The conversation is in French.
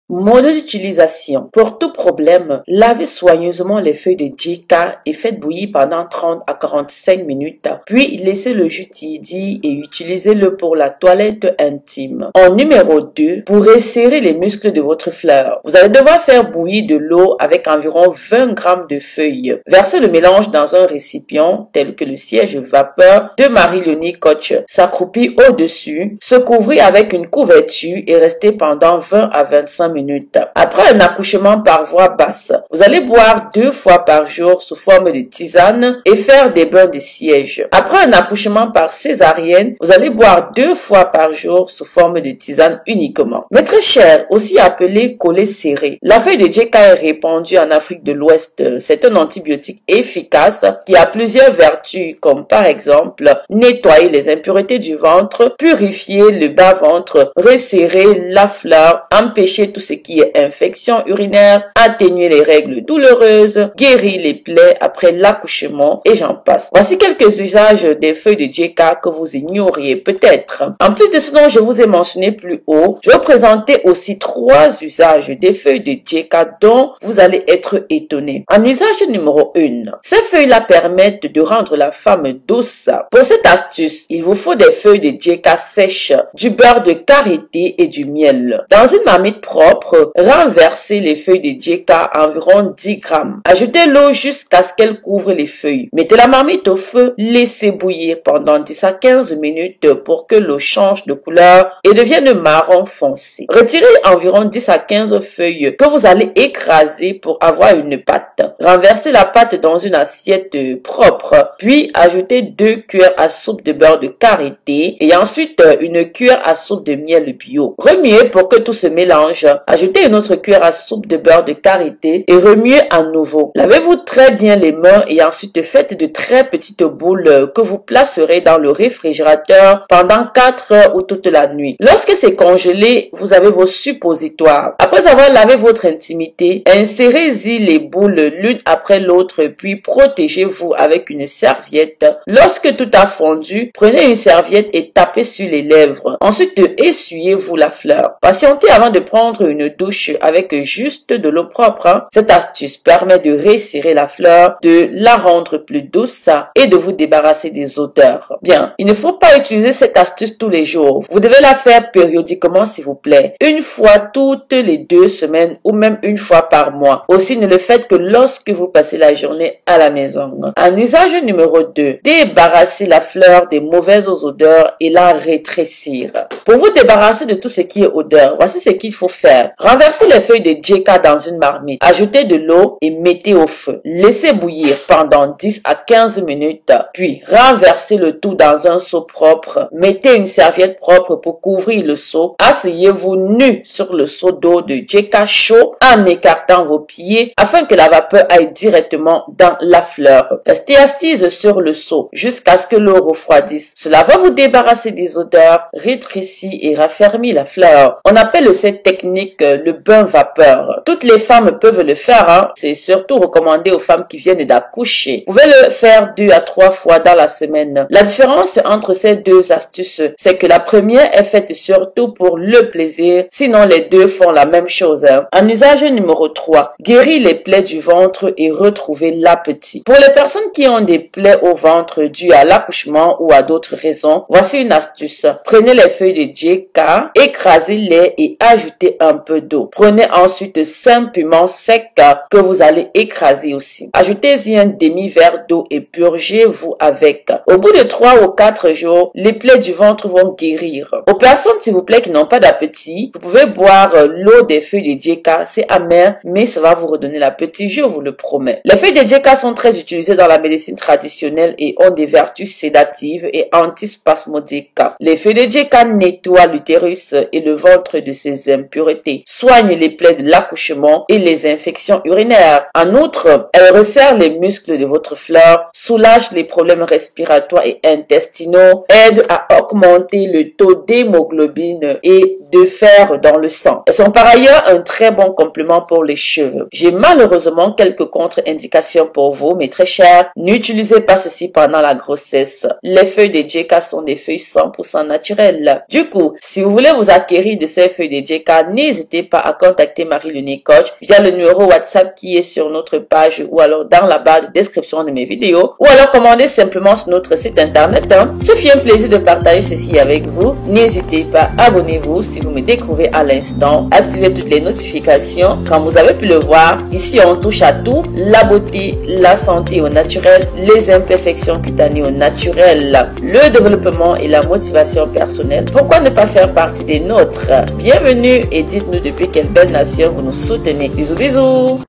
Mode d'utilisation. Pour tout problème, lavez soigneusement les feuilles de JK et faites bouillir pendant 30 à 45 minutes, puis laissez le jus tiédir et utilisez-le pour la toilette intime. En numéro 2, pour resserrer les muscles de votre fleur, vous allez devoir faire bouillir de l'eau avec environ 20 g de feuilles. Versez le mélange dans un récipient tel que le siège vapeur de Marie-Léonie Koch. S'accroupir au-dessus, se couvrir avec une couverture et rester pendant 20 à 25 minutes. Après un accouchement par voie basse, vous allez boire 2 fois par jour sous forme de tisane et faire des bains de siège. Après un accouchement par césarienne, vous allez boire 2 fois par jour sous forme de tisane uniquement. Maître cher, aussi appelé collet serré. La feuille de JK est répandue en Afrique de l'Ouest. C'est un antibiotique efficace qui a plusieurs vertus comme par exemple nettoyer les impuretés du ventre, purifier le bas-ventre, resserrer la fleur, empêcher tout ce qui est infection urinaire, atténuer les règles douloureuses, guérir les plaies après l'accouchement et j'en passe. Voici quelques usages des feuilles de JK que vous ignoriez peut-être. En plus de ce dont je vous ai mentionné plus haut, je vais vous présenter aussi 3 usages des feuilles de JK dont vous allez être étonnés. En usage numéro 1, ces feuilles-là permettent de rendre la femme douce. Pour cette astuce, il vous faut des feuilles de JK sèches, du beurre de karité et du miel. Dans une marmite propre, renversez les feuilles de JK à environ 10 g. Ajoutez l'eau jusqu'à ce qu'elle couvre les feuilles. Mettez la marmite au feu, laissez bouillir pendant 10 à 15 minutes pour que l'eau change de couleur et devienne marron foncé. Retirez environ 10 à 15 feuilles que vous allez écraser pour avoir une pâte. Renversez la pâte dans une assiette propre, puis ajoutez 2 cuillères à soupe de beurre de karité et ensuite une cuillère à soupe de miel bio. Remuez pour que tout se mélange. Ajoutez une autre cuillère à soupe de beurre de karité et remuez à nouveau. Lavez-vous très bien les mains et ensuite faites de très petites boules que vous placerez dans le réfrigérateur pendant 4 heures ou toute la nuit. Lorsque c'est congelé, vous avez vos suppositoires. Après avoir lavé votre intimité, insérez-y les boules l'une après l'autre puis protégez-vous avec une serviette. Lorsque tout a fondu, prenez une serviette et tapez sur les lèvres. Ensuite, essuyez-vous la fleur. Patientez avant de prendre une douche avec juste de l'eau propre. Cette astuce permet de resserrer la fleur, de la rendre plus douce et de vous débarrasser des odeurs. Bien, il ne faut pas utiliser cette astuce tous les jours. Vous devez la faire périodiquement s'il vous plaît. Une fois toutes les 2 semaines ou même une fois par mois. Aussi, ne le faites que lorsque vous passez la journée à la maison. En usage numéro 2, débarrasser la fleur des mauvaises odeurs et la rétrécir. Pour vous débarrasser de tout ce qui est odeur, voici ce qu'il faut faire. Renversez les feuilles de JK dans une marmite. Ajoutez de l'eau et mettez au feu. Laissez bouillir pendant 10 à 15 minutes. Puis, renversez le tout dans un seau propre. Mettez une serviette propre pour couvrir le seau. Asseyez-vous nu sur le seau d'eau de JK chaud en écartant vos pieds afin que la vapeur aille directement dans la fleur. Restez assise sur le seau jusqu'à ce que l'eau refroidisse. Cela va vous débarrasser des odeurs, rétrécir et raffermir la fleur. On appelle cette technique le bain vapeur. Toutes les femmes peuvent le faire, hein. C'est surtout recommandé aux femmes qui viennent d'accoucher. Vous pouvez le faire 2 à 3 fois dans la semaine. La différence entre ces 2 astuces, c'est que la première est faite surtout pour le plaisir, sinon les 2 font la même chose, hein. En usage numéro 3, guérir les plaies du ventre et retrouver l'appétit. Pour les personnes qui ont des plaies au ventre dues à l'accouchement ou à d'autres raisons, voici une astuce. Prenez les feuilles de JK, écrasez-les et ajoutez un peu d'eau. Prenez ensuite 5 piments secs que vous allez écraser aussi. Ajoutez-y un demi-verre d'eau et purgez-vous avec. Au bout de 3 ou 4 jours, les plaies du ventre vont guérir. Aux personnes, s'il vous plaît, qui n'ont pas d'appétit, vous pouvez boire l'eau des feuilles de JK. C'est amer, mais ça va vous redonner l'appétit, je vous le promets. Les feuilles de JK sont très utilisées dans la médecine traditionnelle et ont des vertus sédatives et antispasmodiques. Les feuilles de JK nettoient l'utérus et le ventre de ses impuretés, soignent les plaies de l'accouchement et les infections urinaires. En outre, elles resserrent les muscles de votre fleur, soulagent les problèmes respiratoires et intestinaux, aident à augmenter le taux d'hémoglobine et de fer dans le sang. Elles sont par ailleurs un très bon complément pour les cheveux. J'ai malheureusement donc quelques contre-indications pour vous, mes très chers. N'utilisez pas ceci pendant la grossesse. Les feuilles de JK sont des feuilles 100% naturelles. Du coup, si vous voulez vous acquérir de ces feuilles de JK, n'hésitez pas à contacter Marie Luné Coach via le numéro WhatsApp qui est sur notre page ou alors dans la barre de description de mes vidéos, ou alors commandez simplement sur notre site internet. Ce fut un plaisir de partager ceci avec vous. N'hésitez pas, abonnez-vous si vous me découvrez à l'instant, activez toutes les notifications. Comme vous avez pu le voir, ici on touche à tout, la beauté, la santé au naturel, les imperfections cutanées au naturel, le développement et la motivation personnelle. Pourquoi ne pas faire partie des nôtres? Bienvenue et dites-nous depuis quelle belle nation vous nous soutenez. Bisous bisous.